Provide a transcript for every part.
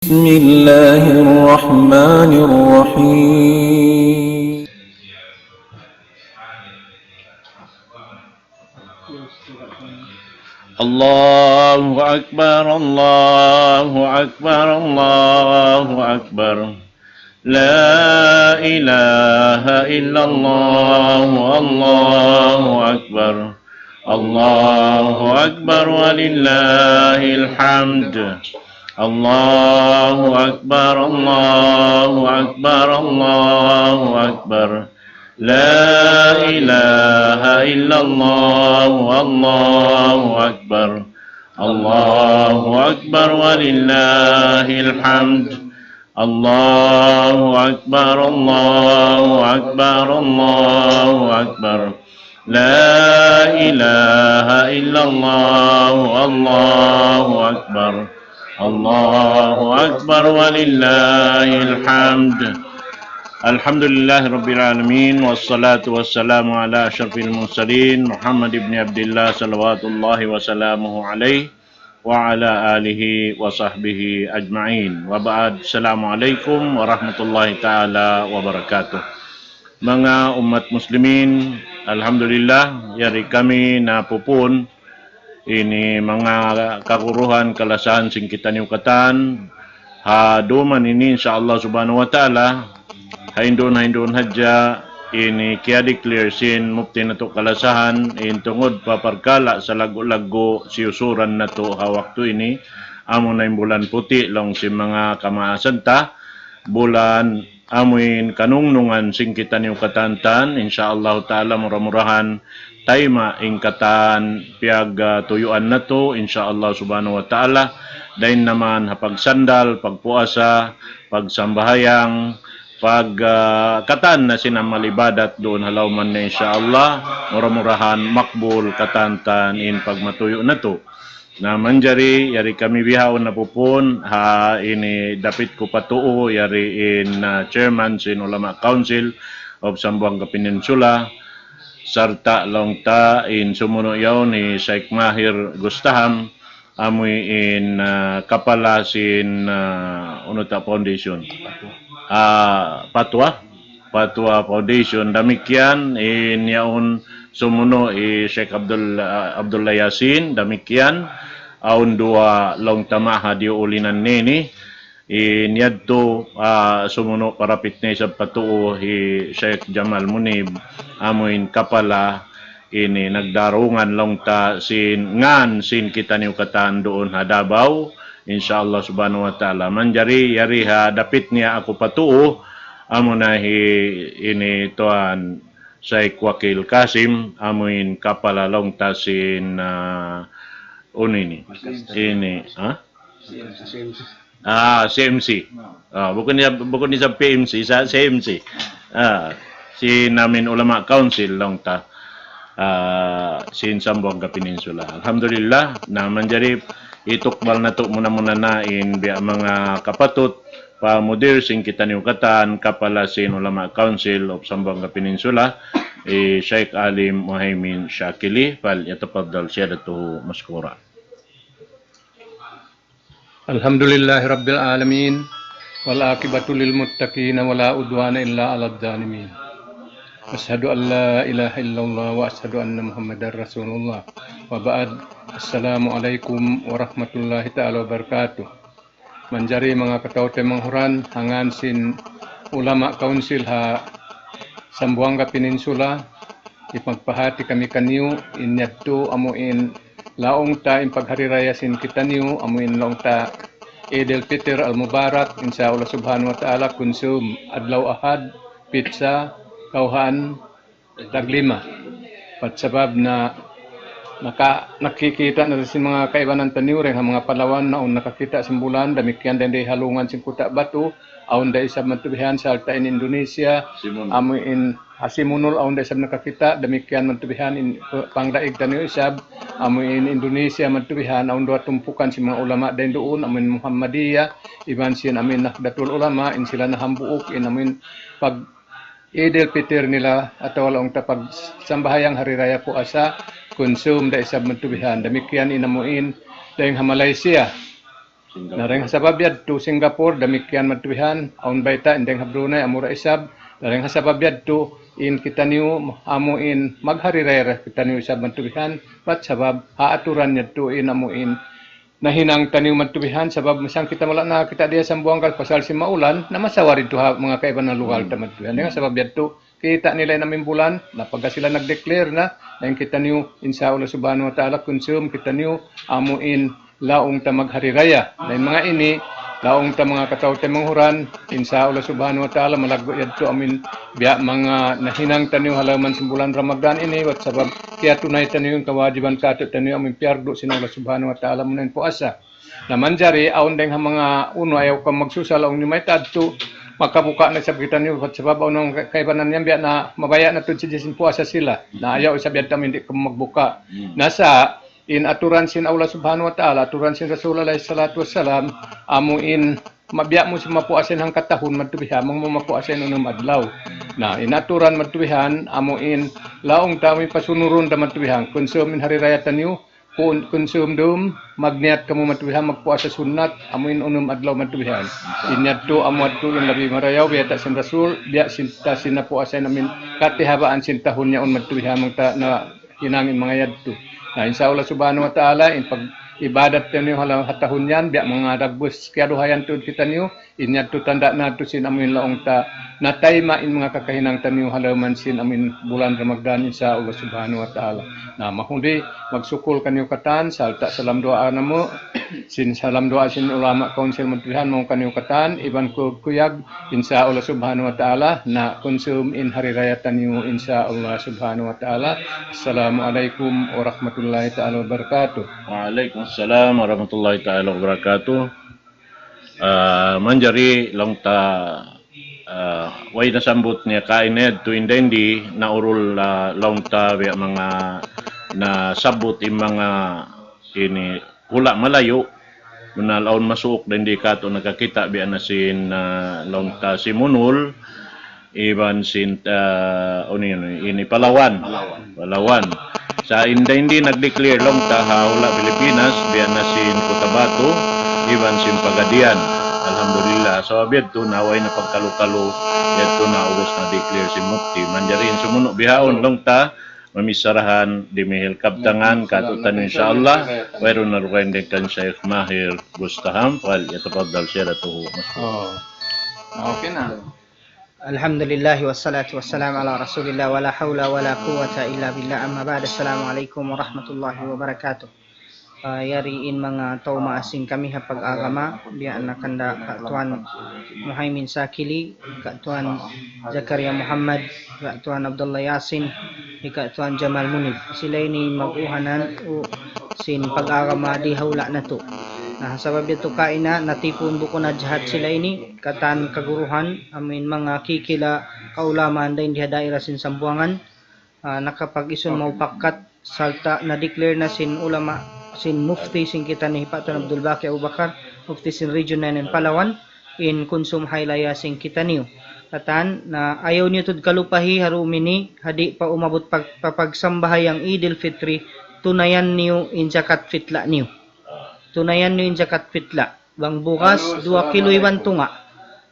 بسم الله الرحمن الرحيم الله أكبر الله أكبر الله أكبر لا إله إلا الله الله أكبر الله أكبر ولله الحمد الله أكبر الله أكبر الله أكبر لا إله إلا الله الله أكبر الله أكبر ولله الحمد الله أكبر الله أكبر الله أكبر لا إله إلا الله الله أكبر الله أكبر ولله الحمد الحمد لله رب العالمين والصلاة والسلام على أشرف المرسلين محمد بن عبد الله صلوات الله وسلامه عليه وعلى آله وصحبه أجمعين وبعد السلام عليكم ورحمة الله تعالى وبركاته. Mga umat muslimin, alhamdulillah yari kami napupun ini mga kakuruhan kalasan sing kita niukatan haduman ini insyaallah subhanahu wa ta'ala haindon hadja ini kaya declare sin mupti na to kalasahan in tungod paparkala sa lago-lago siusuran na to hawak to ini amo na yung bulan puti long si mga kamaasan ta bulan amuin kanungnungan sing kita niyo katantan insyaallah taala murah-murahan tayma ingkatan piag tuyuan na to insyaallah subhanahu wa taala dain naman hapag sandal pagpuasa pagsambahayang pag katan na sinamalibadat doon halaw man na insyaallah murah-murahan makbul katantan in pagmatuyo na to na manjari yari kami bihaw na pupun ha ini dapit ko patuo yari in chairman sin ulama council of Zamboanga Peninsula sarta longta in sumuno yaw ni Sheikh Mahir Gustaham amoy in kapala sin Unuta Foundation Patwa Foundation damikyan in yaon sumuno Sheikh Abdullah Yasin damikyan aun dua long tamaha di ulinan nini inyadto sumuno parapit ni sa patuo Sheikh Jamal Munib amuin kapala ini nagdarungan long ta sin kita niyo katan doon hadabaw insyaallah subhanahu wa ta'ala manjari yari ha dapit niya ako patuo amo na ini tuan Sheikh Wakil Kasim amuin kapala long ta sin unini ini CMC bukan ni sa PMC sa CMC si namin ulama council long ta sin Zamboanga Peninsula alhamdulillah na manjari itukbal na to muna na in biya mga kapatut pamudir sing kita niukatan kapala sin ulama council of Zamboanga Peninsula Sheikh Alim Muhaimin Shakili fal yatafaddal siyadatuhu maskura. Alhamdulillahi Rabbil Alamin wal akibatu lil muttaqin wala udwana illa 'alal zalimin. Asyhadu an la ilaha illallah wa asyhadu anna Muhammadar Rasulullah. Wa ba'd. Assalamualaikum warahmatullahi taala wabarakatuh. Manjari mga kataote manghuran hangan sin ulama council ha Zamboanga Peninsula ipagpahati kami kaniyo inyadto amuin laong ta in paghariraya sin kita niyo amuin laong ta Eid al-Fitr al-Mubarak insyaallah subhanahu wa ta'ala konsum adlaw ahad pizza kauhan taglima pat sabab na nakikita na sin mga kaibanan taniw ren mga Palawan na nakakita sa bulan damikyan din halungan sin kuta batu aun da isab mantubihan sa alta in Indonesia amu in hasimunul aun da isab nakakita damikyan mantubihan in pangdaig taniw isab amu in Indonesia mantubihan aun do tumpukan si mga ulama din doon amin Muhammadiyah iban sin amin Nahdlatul Ulama in sila nahambuok in amin pag Eid al-Fitr nila atau walang tapag sambahayang hari raya puasa konsum da isab mantubihan damikyan inamuin dayong Malaysia Nareng sabab yadto Singapore damikian matubihan aun baita indeng ha Brunei amura isab nareng sabab yadto in kita niyo amo in magharirera kita niyo isab matubihan pat sabab haaturan yadto in amo in nahinang taniw matubihan sabab masang kita wala na kita diya sa buwangkal pasal si maulan na masawarid to ha mga kaiban na lugar ta matubihan nga sabab yadto kita nila namin bulan na pagka sila nag-declare na yung kita niyo insya Allah subhanahu wa ta'ala consume kita niyo amo in laong ta maghariraya na mga ini laong ta mga katawte manghuran insya Allah subhanahu wa ta'ala malaggo yadto amin biya mga nahinang taniw halaman sa bulan Ramadan ini wat sabab kaya tunay taniw yung kawajiban kato taniw amin piyardo sin Allah subhanahu wa ta'ala munin po asa na manjari aon deng ha mga uno ayaw ka magsusalaong ni may tadto makabuka na sa kita niyo at sabab ng kaibanan niyan biya na mabaya na tun si Jesin puasa sila na ayaw isabihan tamin hindi ka magbuka nasa in aturan sin Allah subhanahu wa ta'ala aturan sin Rasulullah sallallahu alaihi wasallam amo in mabiya mo si mapuasin hang katahon matubihan mong mapuasin unong adlaw na inaturan matubihan amo in laong tami pasunuron ta matubihan konsumin hari raya taniyo konsum dum magniat kamu matubihan magpuasa sunnat amo in unong adlaw matubihan inyadto amo adto in labi marayaw biya ta sin Rasul biya sinta sinapuasin namin katihabaan sin tahon niya on matubihan mong na hinangin mga yadto na insya Allah subhanahu wa ta'ala in pag ibadat niyo halang hatahon yan biya mga dagbus kaya duhayan tuod kita niyo inyat to tanda nato sin amin laong ta natayma in mga kakahinang taniyo halaman sin amin bulan Ramadan insya Allah subhanahu wa ta'ala na mahundi magsukol kanyo katan salta salam doa namo sin salam doa sin ulama council matubihan mo kanyo katan iban ko kuyag insya Allah subhanahu wa ta'ala na konsum in hari raya taniyo insya Allah subhanahu wa ta'ala. Assalamualaikum warahmatullahi ta'ala wabarakatuh. Waalaikumsalam warahmatullahi ta'ala wabarakatuh. Manjari long ta way nasambut niya kained to indendi na urul long ta biya mga na sabot yung mga ini hula malayo na laon masuok din di kato nakakita biya na sin long ta si Munul iban sin ini Palawan sa hindi nag-declare long ta hula Pilipinas biya na sin Cotabato iban sin Pagadian alhamdulillah so abiyad to naway na pagkalu-kalu yadto na ubos na declare si Mukti manjarin sumuno bihaon long ta mamisarahan di mihil kaptangan katutan insyaallah wayron na rukain din kan Syekh Mahir Bustaham fal yatafaddal siratuhu Okay na. Alhamdulillah wassalatu wassalamu ala rasulillah wala hawla wala quwwata illa billah amma ba'd. Assalamualaikum warahmatullahi wabarakatuh. Yariin mga tao maasing kami ha pag-agama biya nakanda katuan Muhaimin Sakili, katuan Zakaria Muhammad, katuan Abdullah Yasin, katuan Jamal Munib. Sila ini mag-uhanan o sin pag-agama di hawla na to. Sabab ito kaina natipon buko na jihad sila ini katan kaguruhan amin mga kikila kaulaman din diha daira sin sambuangan nakapag-ison maupakat salta na declare na sin ulama sin mufti sin kita ni Patron Abdul Baqi Abu Bakar mufti sin region 9 in Palawan in konsum haylaya sin kita niyo katan na ayaw niyo tud kalupahi harumini hadi pa umabot pagsambahay ang Idil Fitri tunayan niyo in zakat fitla niyo tunayan niyo in zakat fitla bang bukas 2 kilo iwan tunga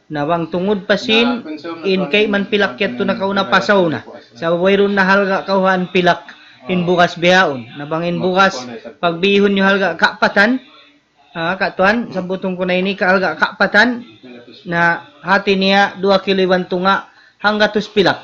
na bang tungod pasin in kay man pilakyat to na kauna pasaw na sa wayron na halga kauhan pilak in bukas bihaon na bang in bukas pagbihon niyo halga kapatan katuan sa butong ko na ini ka halga kapatan na hati niya 2 kilo iwan tunga hangga tus pilak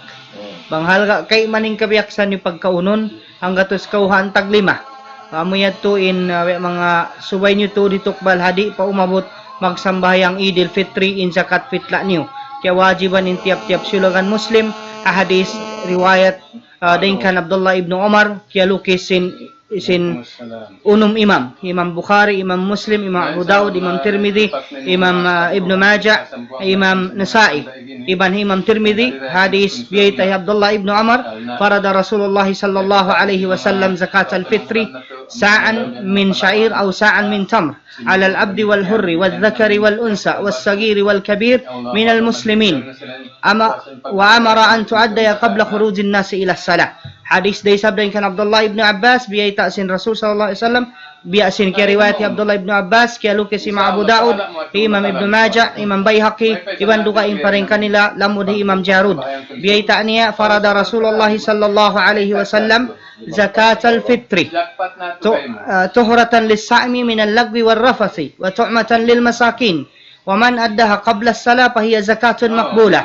bang halga kay maning kabiyaksan niyo pagkaunon hangga tus kauhan tag 5 Amoy to in mga subay nyo to ditukbal hadi pa umabot magsambayang Idil Fitri in zakat fitla niyo. Kaya wajiban in tiap-tiap sulagan Muslim hadis riwayat dingkan Abdullah ibn Umar kaya lukis sin unum Imam Bukhari, Imam Muslim, Imam Abu Dawud, Imam Tirmidhi, Imam Ibn Majah, Imam Nasa'i, Imam Tirmidhi hadis biyaytay Abdullah ibn Umar farada Rasulullah sallallahu alaihi wasallam zakat al-fitri sa'an min sha'ir aw sa'an min tamr ala al-abdi wal hurri wal dhakari wal unsa was sagiri wal kabir min al muslimin wa amara an tu'adda qabla khuruj an-nas ila as-salah Hadis day sabdain kan Abdullah ibn Abbas biyay ta sin Rasul sallallahu alaihi wasallam biya sin kay riwayat Abdullah ibn Abbas kay luke si Abu Daud, Imam Ibn Majah, Imam Baihaqi, iban dukain pa rin kanila lamud Imam Jarud. Biyay ta niya farada Rasulullah sallallahu alaihi wasallam zakat al-fitri tuhratan lis-sa'mi min al-lagwi wal-rafasi wa tu'matan lil-masakin. ومن أداها قبل الصلاة فهي زكاة مقبولة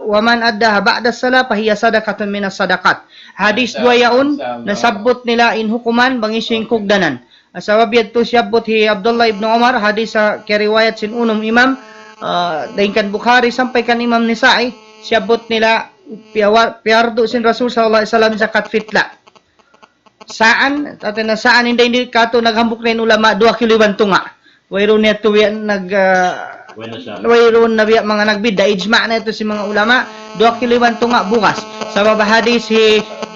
ومن أداها بعد الصلاة فهي صدقة من الصدقات. Hadis dua yaun nasabot nila in hukuman bangising kugdanan. Asabab yadto siyabot hi Abdullah ibn Umar hadis sa keriwayat sin unum imam dahin kan Bukhari sampai kan Imam Nisa'i siyabot nila piardo sin Rasul sallallahu alaihi wasallam zakat fitla. Saan hindi kato naghambok na ulama 2 kilo bantunga. Wayron niya tuwian wayron na biya mga nagbida ijma na ito si mga ulama 2 kilo tunga bukas sa baba hadis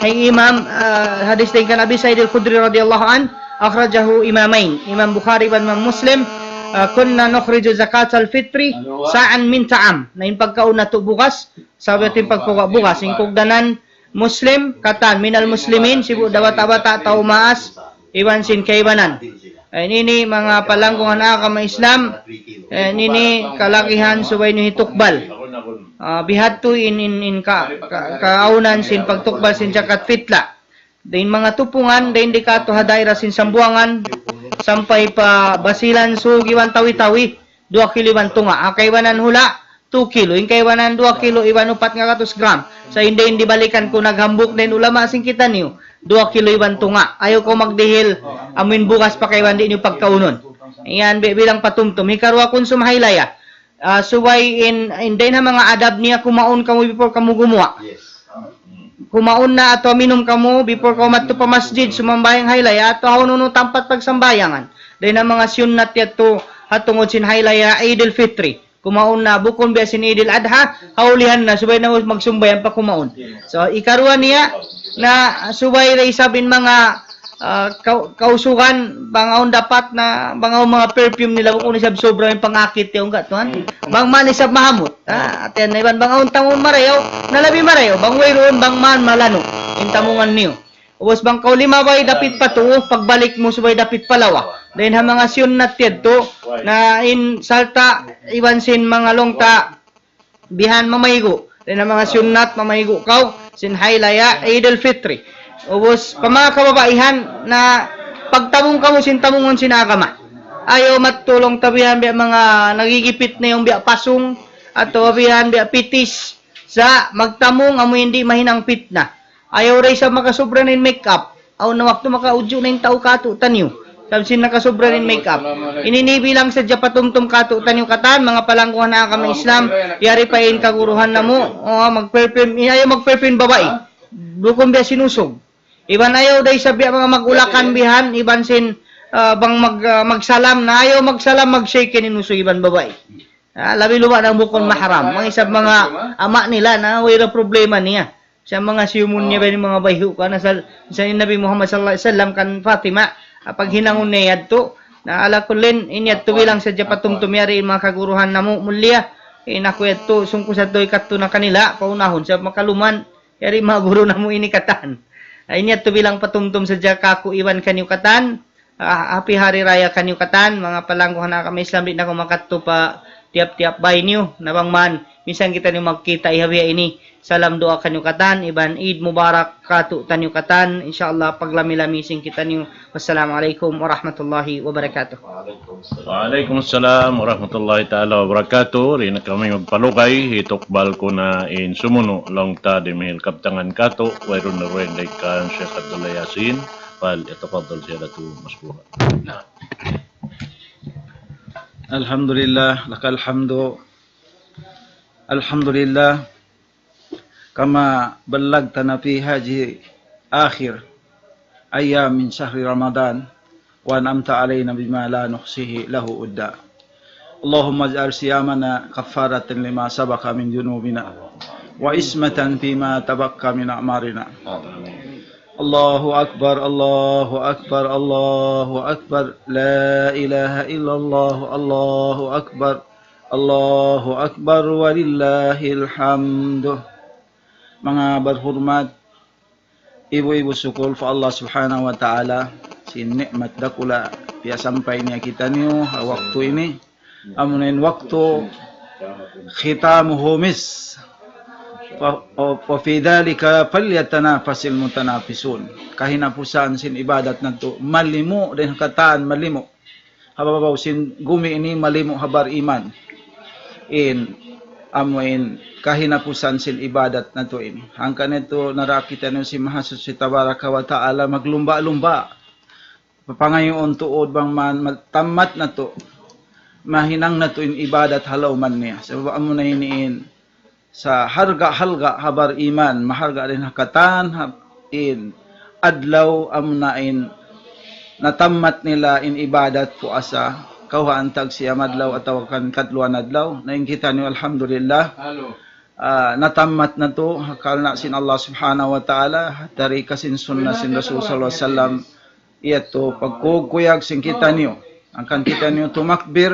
hay imam hadis din kan Abi Sa'id al-Khudri radhiyallahu an akhrajahu imamain Imam Bukhari wa Imam Muslim kunna nukhriju zakat al-fitri sa'an min ta'am na in pagkauna to bukas sabi tin pagkuha bukas in kugdanan Muslim katan minal muslimin sibu dawat-abata tao maas iwan sin kaibanan. Nini mga palangkungan kama Islam nini kalakihan subay ni tukbal bihadto in kaunan sin pagtukbal sin zakat fitla din mga tupungan din di kato hadaira sin sambuangan sampai pa basilan sugiwan tawi-tawi 2 kilo bantunga akaywanan hula 2 kilo in kaywanan 2 kilo iwan 400 gram sa hindi balikan ko naghambok din ulama sing kita niyo 2 kilo iban tunga. Ayaw ko magdihil. Amin bukas pa kayo hindi nyo pagkaunon. Ayan, bilang patumtum. Hikarwa konsum haylaya. Suway in din mga adab niya kumaon kamu before kamu gumawa. Kumaon na ato minum kamu before kamu matto pa masjid sumambayang haylaya ato haunun tampat pagsambayangan. Din ang mga sunnat yato hatungod sin haylaya Eidul Fitri. Kumaon na bukon biya sin Eidul Adha haulihan na subay na magsumbayan pa kumaon. So ikarwa niya na subay ray sabin mga kausugan bangaon dapat na bangaon mga perfume nila kung isab sobra yung pangakit yung gatuan bang man isab mahamot aten na iban bangaon tamon marayaw nalabi marayaw bang wayroon bang man malano in tamungan niyo ubos bang kaulima bay dapit patuo pagbalik mo subay dapit palawa then ha mga sunnat yadto na in salta iban sin mga longta bihan mamayigo then ha mga sunnat mamayigo kaw sin haylaya Eidul Fitri. Ubos pa mga kababaihan na pagtamong kamo sin tamungon sinagama. Ayaw matulong tabihan biya mga nagigipit na yung biya pasong at tabihan biya pitis sa magtamong amo hindi mahinang pitna. Ayaw ray sa makasobra nin makeup. Aw na wakto makaudyo na yung tao kato tanyo. Sabsin nakasobra nin makeup. Ininibi lang sa patumtum kato tanyo katan mga palangkuhan na kami Islam. Yari pa in kaguruhan na mo. Magperfume ayaw magperfume babae. Dukong biya sinusog. Iban ayaw day sabi mga magulakan bihan, iban sin bang magsalam na ayaw magsalam mag-shake ninusog iban babae. Labi luwa ng bukon maharam. Mga isab mga ama nila na wala problema niya. Sa mga siyumun niya ba mga bayhu ka na sa Nabi Muhammad sallallahu alaihi wasallam kan Fatima pag hinangon niya yadto na ala kulin inyadto bilang sa patumtum yari mga kaguruhan namo mulya naku yadto sungko sa doy katto na kanila paunahon sa makaluman yari mga guru namo ini katan. Inyat to bilang patumtum sa kaku iwan kanyo katan. Happy Hari Raya kanyo katan. Mga palangguhan na kami Islam din na kumakatto pa tiap-tiap bay niyo. Nabang man. Minsan kita niyo magkita ihawiya ini. Salam doa kanyo katan. Iban Eid Mubarak katu tanyo katan. InsyaAllah paglami-lamising kita niyo. Wassalamualaikum warahmatullahi wabarakatuh. Waalaikumsalam warahmatullahi ta'ala wabarakatuh. Rin na kami magpalukay. Hitokbal ko na in sumuno long ta di mihil kaptangan kato. Wayron na rin kan Sheikh Abdullah Yasin. Fal itafadal siya datu masbuha. Alhamdulillah, lakal hamdu. Alhamdulillah. Kama ballagtana fi haji akhir ayyam min syahri Ramadan wa an'amta alayna bima la nuhsihi lahu udda. Allahumma ij'al siyamana kaffaratan lima sabaqa min junubina wa ismatan fima tabaqqa min a'marina. Allahu akbar, Allahu akbar, Allahu akbar, la ilaha illallah, Allahu akbar, Allahu akbar walillahil hamdu. Mga berhormat ibu-ibu sukul fa Allah subhanahu wa ta'ala sin nikmat dakula pia sampai niya kita niyo waktu ini amunin waktu khitamuhu mis wa fi dhalika falyatanafasil mutanafisun kahinapusan sin ibadat nato malimu din kataan malimu hababaw sin gumi ini malimu habar iman in amuin kahinapusan sin ibadat na to ini. Hangkan ito narakita niyo si Mahasuci Tabaraka wa Ta'ala maglumba-lumba. Papangayon tuod bang man tamat na to. Mahinang na to in ibadat halaw man niya. Sa baba mo na iniin sa harga-halga habar iman, maharga rin hakatan in adlaw amunain natamat nila in ibadat puasa. Kauhaan tag siya madlaw at tawakan katluan adlaw. Naingkita niyo alhamdulillah. Natamat na to hakal na sin Allah subhanahu wa ta'ala dari kasin sunnah sin Rasul sallallahu alaihi wasallam ito pagkukuyag sin kita niyo angkan kita niyo tumakbir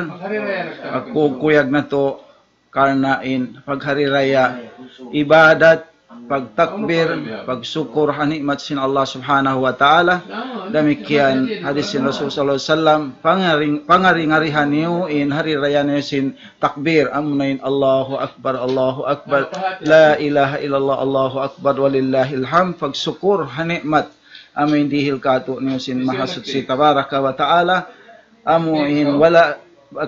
pagkukuyag na to karnain paghari raya ibadat pagtakbir pagsukur hanikmat sin Allah subhanahu wa ta'ala demikian hadis sin Rasul sallallahu alaihi wasallam pangaring-arihan niyo in hari raya niyo sin takbir amunain Allahu akbar la ilaha illallah Allahu akbar walillahil hamd pagsukur hanikmat amin dihil kato niyo sin Mahasuci Tabaraka wa ta'ala amuin wala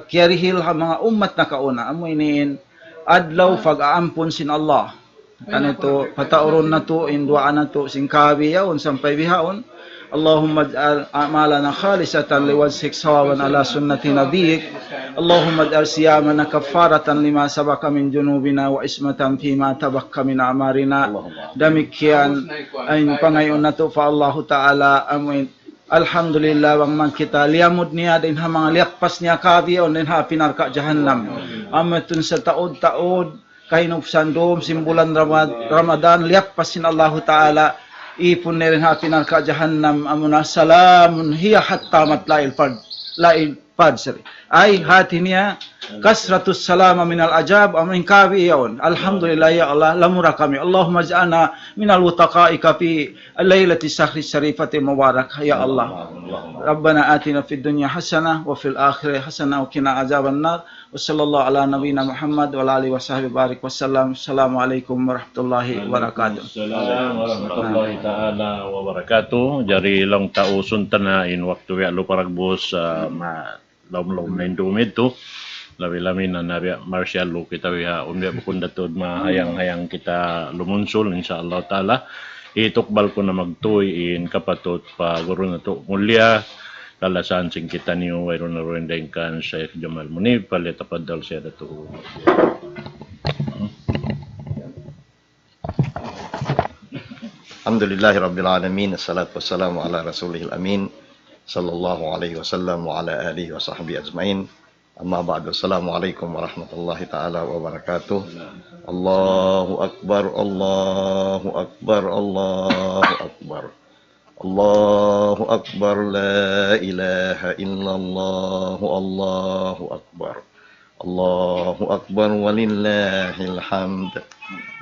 kyarihil mga ummat na kauna amuin adlaw pag-aampon sin Allah kanito patauron na to in duaan na to sin kabiyaon sampay bihaon Allahumma ij'al a'malana khalisatan liwajhik sawaban ala sunnati nabiyyik Allahumma ij'al siyamana kaffaratan lima sabaka min junubina wa ismatan fima tabakka min a'marina demikian ay pangayon na to fa Allah Ta'ala amin alhamdulillah wang man kita liamud niya din ha mga liakpas niya kabiyaon din ha pinarka jahannam amatun sa taod-taod kahinupsan doom simbulan Ramadan liakpas sin Allah Ta'ala ipon na rin hatin ang ka-jahannam amuna salamun hiya hatta matlail fard sir ay hati niya kasratus salama minal ajab amin kabi yaon alhamdulillah ya Allah lamura kami Allahumma ja'alna minal wutaqa'ika fi al-lailati sahri syarifati mubarak ya Allah Rabbana atina fid dunya hasanah wa fil akhirati hasanah wa qina azaban nar wa sallallahu ala nabiyyina Muhammad wa ala alihi wa sahbihi barik wassalam assalamualaikum warahmatullahi wabarakatuh Assalamualaikum warahmatullahi ta'ala wabarakatuh jari long tausun tanain waktu ya lu paragbos lom na indumid to labi-lamin na nabiya martial law kita wiha umbya bukod datod mahayang-hayang kita lumunsol insyaallah taala itukbal ko na magtuy in kapatot pa guro na to mulya kalasan sing kita niyo wayron na rin din kan Sheikh Jamal Munib palitapadal siya dato Alhamdulillahi Rabbil Alamin Assalatu wassalamu ala rasulihil amin sallallahu alaihi wasallam wa ala alihi wa sahbihi ajmain amma ba'du assalamualaikum warahmatullahi ta'ala wabarakatuh Allahu akbar Allahu akbar Allahu akbar Allahu akbar la ilaha illallah Allahu akbar Allahu akbar walillahil hamd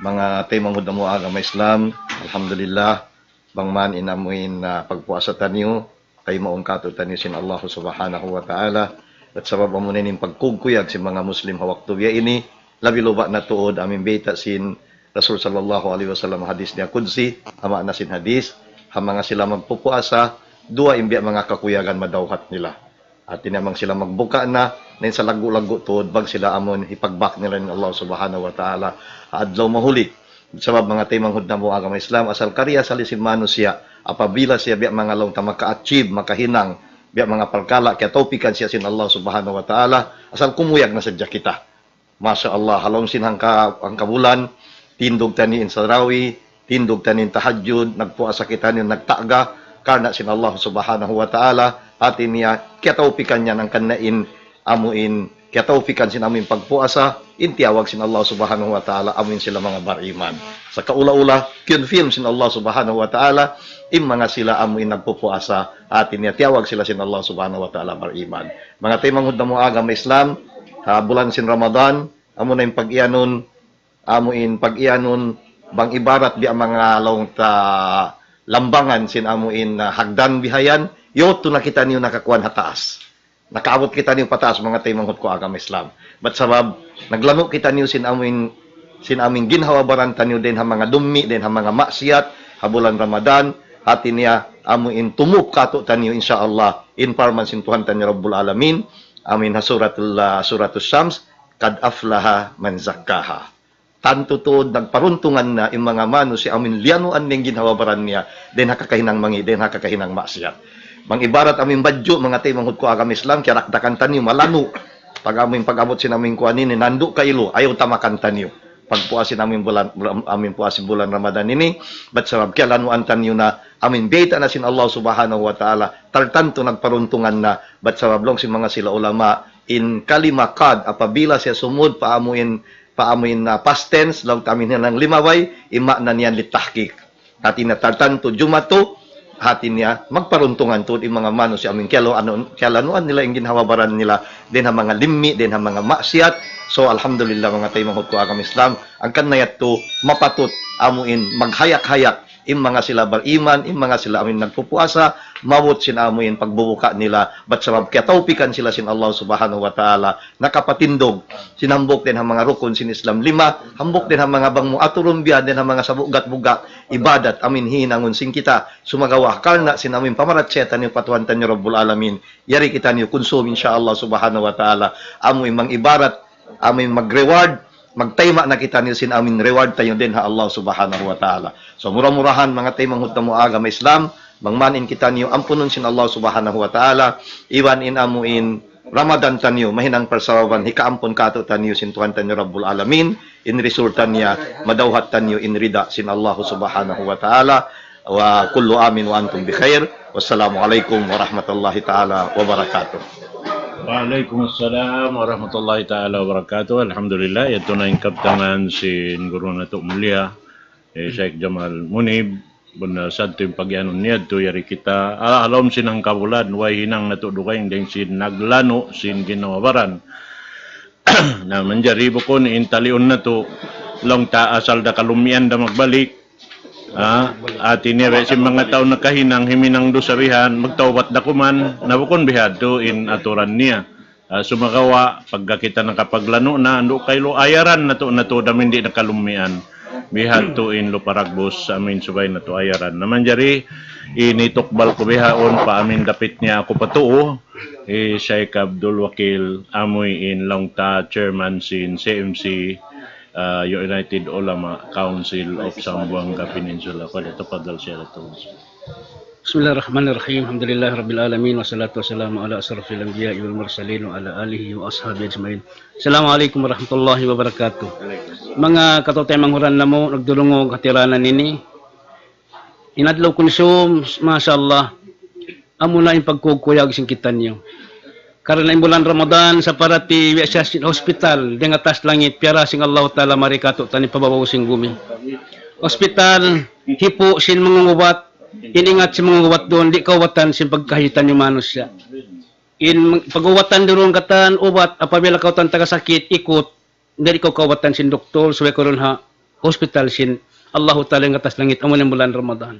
mga temang hudamo agama Islam alhamdulillah bangman inamuin na pagpuasa tanyo kay maong katutan ni sin Allah subhanahu wa ta'ala at sabab amunin yung pagkugkuyag si mga Muslim hawak tuya ini labi luba na tuod amin beta sin Rasul sallallahu alaihi wasallam hadis niya kudsi ama na sin hadis ha mga sila magpupuasa dua imbya mga kakuyagan madawhat nila at tinamang sila magbuka na sa lagu-lagu tuod bag sila amon ipagbak nila ni Allah subhanahu wa ta'ala adlaw mahuli sabab mga temang hudna mo agama Islam asal karya sa lisin manusia apabila siya biya mga long maka-achieve makahinang biya mga palkala kaya taupikan siya sin Allah subhanahu wa ta'ala asal kumuyag na sadya kita Masya Allah halong sin ang kabulan tindog tanin sa rawi tindog tanin tahajjud nagpuasa kita nin nagtaga karna sin Allah subhanahu wa ta'ala atin niya kaya taupikan niya ng kanain amuin kaya taufikan sin amin pagpuasa, intiawag sin Allah subhanahu wa ta'ala, amin sila mga bariman. Sa kaula-ula, confirm sin Allah subhanahu wa ta'ala, mga sila amin nagpupuasa, atin niya tiawag sila sin Allah subhanahu wa ta'ala bariman. Mga temang hudna mo agama Islam, bulan sin Ramadan, amo na yung pag-ianon, amuin pag-ianon, bang ibarat di ang mga long lambangan sin amuin hagdan bihayan, yoto na kita niyo nakakuan hataas. Nakaabot kita niyo pataas mga tay manghud ko agama Islam. But sabab naglano kita niyo sin amin ginhawabaran tanyo din ha mga dumi din ha mga maksiat ha bulan Ramadan hati niya amuin tumuk kato tanyo insyaallah in parman sin Tuhan tanyo Rabbul Alamin. Amin ha suratul Syams kad aflaha man zakkaha. Tanto to nagparuntungan na yung mga mano si amin lianuan ning ginhawabaran niya den ha kakahinang mangi den ha kakahinang maksiat. Mang ibarat amin badyo mga tay manghud ko agama Islam kaya rakdakan tanyo malano. Pag amin pag-abot sin amin kuanin nando kailo ayaw tamakan tanyo. Pagpuasin amin bulan Ramadan ini bat sabab kaya lanuan tanyo na amin beta na sin Allah subhanahu wa ta'ala tartanto nagparuntungan na bat sabab long sin mga sila ulama in kalimakad apabila siya sumud paamuin na past tense law tamin ng limaway ima na niyan litahkik hati na tartanto jumato hati niya magparuntungan to di mga mano si amin kaya lanuan nila yung ginhawabaran nila din ha mga limmi din ha mga maksiat. So alhamdulillah mga tay manghud ko agama Islam ang kanayat to mapatot amuin maghayak-hayak im mga sila beriman im mga sila amin nagpupuasa mawot sin amuin pagbubuka nila bat sabab kaya tawpikan sila sin Allah subhanahu wa ta'ala nakapatindog sinambok din ang mga rukun sin Islam 5 hambok din ang mga bangmo aturumbya din ang mga sabugat-buga ibadat amin hinangon sing kita sumagawa karna sin amin pamaratseta ni patuhan tanyo Rabbul Alamin yari kita niyo konsum insyaallah subhanahu wa ta'ala amoy mang ibarat amin mag-reward, magtayma na kita niyo sin amin reward tayo din ha Allah subhanahu wa ta'ala. So murah-murahan mga tay manghud mo agama Islam, mangmanin kita niyo ampunon sin Allah subhanahu wa ta'ala, iwan in amuin Ramadan tanyo, mahinang persawaban, hikaampon kato tanyo sin Tuhan tanyo Rabbul Alamin, in resultan niya, madawhat tanyo in rida sin Allah subhanahu wa ta'ala, wa kullu amin wa antum bikhair, wassalamualaikum warahmatullahi ta'ala wabarakatuh. Waalaikumsalam warahmatullahi ta'ala wabarakatuh. Alhamdulillah, ito na yung kaptangan si Guru Nato Mulia, Sheikh Jamal Munib, bunda santo yung pagyanon niya, ito yari kita, alam sinang kabulan, way hinang natudukay, din sin naglano, sin ginawabaran. Na manjaribo ko, intalion na to, long taasal da kalumian da magbalik, at iniya si mga tao na kahinang himinang do sabihan magtawat da kuman nabukon bihad to in aturan niya sumagawa pagka kita nakapaglano na ando kaylo ayaran na to damin di nakalumian bihad to in luparagbos sa amin subay na to ayaran naman jari initokbal ko bihaon pa amin dapit niya ako patuo Sheikh Abdul Wakil amoy in Longta chairman sin CMC United Ulama Council of Zamboanga Peninsula. Tafadhal siya ito. Bismillahirrahmanirrahim. Alhamdulillah rabbil alamin wassalatu wassalamu ala asrofil anbiya'i wal mursalin wa ala alihi wa ashabihi ajmain. Assalamualaikum warahmatullahi wabarakatuh. Mga katotay manghuran namo nagdulungog hatiranan nini. Inadlaw konsum masyaallah. Amo na yung pagkukuyag sing kita niyo. Karena bulan Ramadan sa parati Wiasyasin Hospital dengan atas langit piara sing Allah Ta'ala marikato tani pababaw sing gumi. Hospital, hipo sin mangungubat, iningat si mangungubat doon, di kawatan sin pagkahitan yung manusia. In pagawatan doon katan, ubat, apabila kawatan tagasakit, ikot, hindi ikaw kawatan sin doktor, suway ko ron ha, hospital sin Allah Ta'ala yung atas langit, amo ng bulan Ramadan.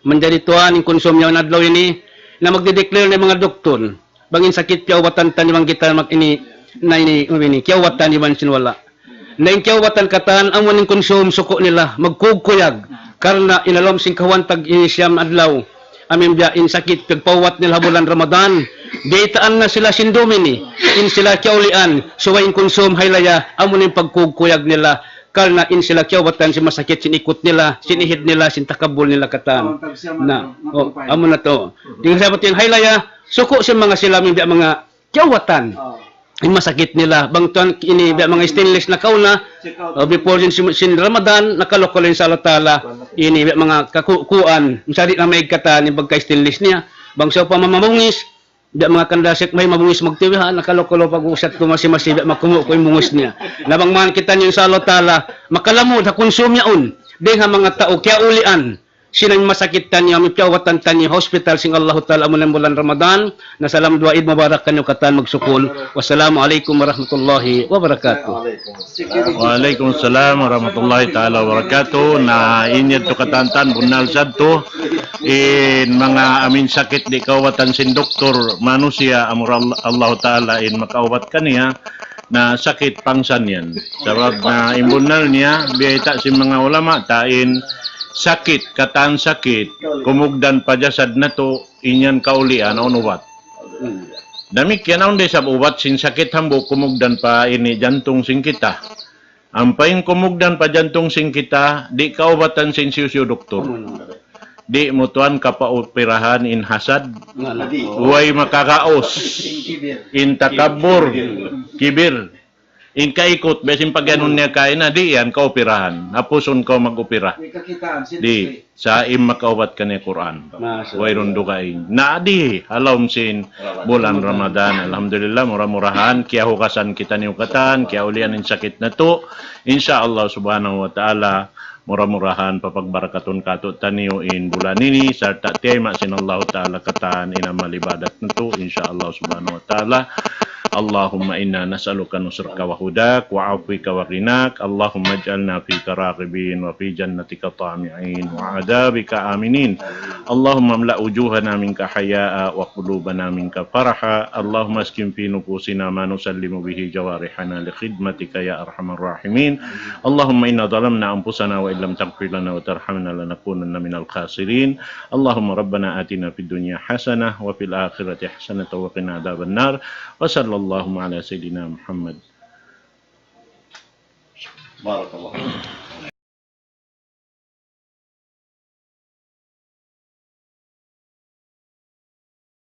Menjadi tuan, yung konsum yung nadlaw ini, na magdideclare ng mga doktor, bangin sakit kiawatan tanimang kita mag ini kiawatan iban sinwala na yung kiawatan katan ang maning konsum suko nila magkugkuyag karena inalom sing kawantag inisyam adlaw amin biya in sakit pagpawat nila bulan Ramadan daytaan na sila sindomini in sila kiaulian suwain konsum haylaya amunin pagkugkuyag nila karena in sila kiawatan si masakit sinikot nila sinihid nila sintakabul nila katan na amo na to ding sabat yung haylaya suko sa mga silamin biya mga kiawatan yung masakit nila bangton ini biya mga stainless na kauna before sin Ramadan nakalokolin sa Allah Ta'ala ini biya mga kakuan misali na may kata ni pagka stainless niya bang sa pa mamamungis biya mga kandasik may mabungis magtiwihan nakalokolo pag-usat ko masi-masi biya makumo ko yung bungis niya nabang man kita niyo sa Allah Ta'ala makalamod ha konsum yaon din ha mga tao kaya ulian sila yung masakit tanyo, may piyawatan tanyo, hospital sing Allah Ta'ala amunan bulan Ramadan, na salam dua Eid Mubarak kanyo katan magsukul. Wassalamualaikum warahmatullahi wabarakatuh. Waalaikumsalam warahmatullahi taala wabarakatuh. Na inyad to katantan bunal sadto in mga amin sakit di kawatan sin doktor manusia amur Allah Ta'ala in makawat kaniya na sakit pangsan yan. Sabab na imbunal niya, biyata si mga ulama, tain sakit, kataan sakit, kumugdan pa jasad na to, inyan kaulian, unuwat. Damik yan ang desab uwat sin sakit hambo, kumugdan pa ini jantung sing kita. Ampain kumugdan pa jantung sing kita, di kaubatan sin siyo doktor. Di mutuan kapaoperahan in hasad, huway makakaos, in takabur, kibir, in kaikot, besin pag ganun niya kain na, di yan kaoperahan, hapuson ko mag-opera. Di, sa im makaubat ka niya Quran. Huway rundo kain. Na di, halom sin bulan Ramadan. Alhamdulillah, murah-murahan, kaya hukasan kita niyukatan, kaya ulian in sakit na to. Insyaallah subhanahu wa ta'ala, murah-murahan papagbarakaton kato taniyo in bulan ini serta tema sinallahu ta'ala kataan inamal ibadat nito insyaallah subhanahu wa ta'ala. Allahumma inna nas'aluka nusraka wa hudak wa afwika wa ghinak. Allahumma ij'alna fika raghibin wa fi jannatika tami'in wa adabika aminin. Allahumma amla wujuhana minka haya'a wa qulubana minka faraha. Allahumma askin fi nufusina ma nusallimu bihi jawarihana li khidmatika ya arhamar rahimin. Allahumma inna zalamna anfusana wa illam taghfir lana wa tarhamna lanakunanna minal khasirin. Allahumma rabbana atina fid dunya hasanah wa fil akhirati hasanah wa qina adzaban nar. Wa sallallahu ala sayyidina Muhammad. Barakallahu.